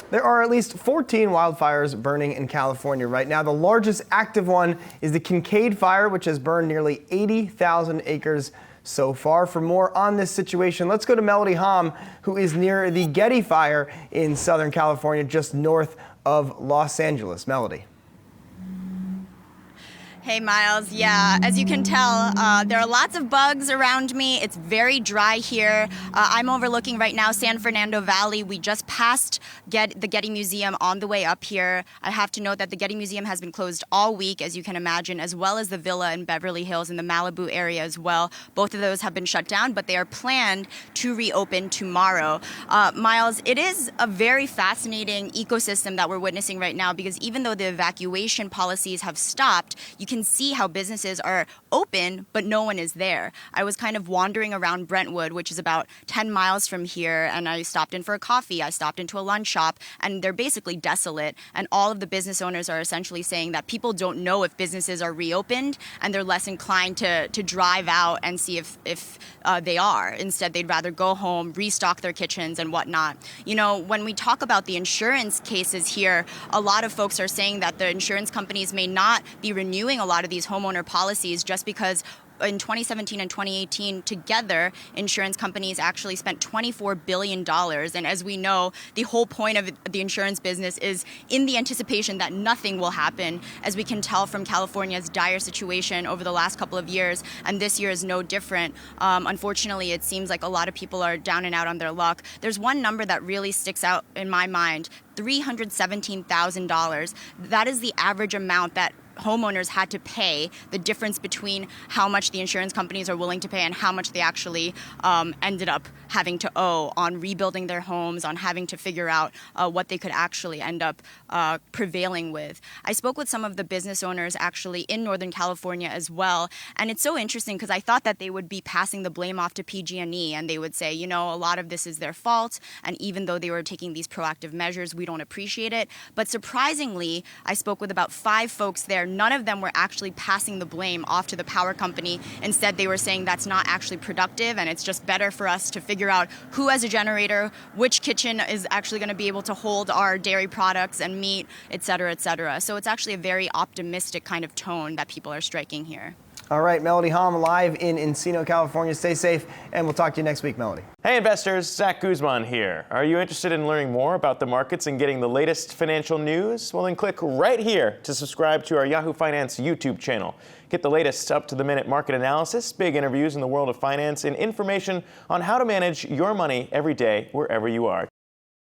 There are at least 14 wildfires burning in California right now. The largest active one is the Kincaid fire, which has burned nearly 80,000 acres so far. For more on this situation, let's go to Melody Hahm, who is near the Getty fire in Southern California, just north of Los Angeles. Melody. Hey, Miles. Yeah, as you can tell, there are lots of bugs around me. It's very dry here. I'm overlooking right now San Fernando Valley. We just passed the Getty Museum on the way up here. I have to note that the Getty Museum has been closed all week, as you can imagine, as well as the Villa in Beverly Hills in the Malibu area as well. Both of those have been shut down, but they are planned to reopen tomorrow. Miles, it is a very fascinating ecosystem that we're witnessing right now, because even though the evacuation policies have stopped, you can see how businesses are open, but no one is there. I was kind of wandering around Brentwood, which is about 10 miles from here, and I stopped in for a coffee. I stopped into a lunch shop, and they're basically desolate. And all of the business owners are essentially saying that people don't know if businesses are reopened, and they're less inclined to drive out and see if they are. Instead, they'd rather go home, restock their kitchens and whatnot. You know, when we talk about the insurance cases here, a lot of folks are saying that the insurance companies may not be renewing a lot of these homeowner policies just because in 2017 and 2018 together, insurance companies actually spent $24 billion. And as we know, the whole point of the insurance business is in the anticipation that nothing will happen, as we can tell from California's dire situation over the last couple of years. And this year is no different. Unfortunately, it seems like a lot of people are down and out on their luck. There's one number that really sticks out in my mind, $317,000. That is the average amount that homeowners had to pay, the difference between how much the insurance companies are willing to pay and how much they actually ended up having to owe on rebuilding their homes, on having to figure out what they could actually end up prevailing with. I spoke with some of the business owners actually in Northern California as well, and it's so interesting because I thought that they would be passing the blame off to PG&E, and they would say, you know, a lot of this is their fault, and even though they were taking these proactive measures, we don't appreciate it. But surprisingly, I spoke with about 5 folks there. None of them were actually passing the blame off to the power company. Instead, they were saying that's not actually productive, and it's just better for us to figure out who has a generator, which kitchen is actually going to be able to hold our dairy products and meat, et cetera, et cetera. So it's actually a very optimistic kind of tone that people are striking here. All right, Melody Hahm live in Encino, California. Stay safe, and we'll talk to you next week, Melody. Hey investors, Zach Guzman here. Are you interested in learning more about the markets and getting the latest financial news? Well, then click right here to subscribe to our Yahoo Finance YouTube channel. Get the latest up-to-the-minute market analysis, big interviews in the world of finance, and information on how to manage your money every day wherever you are.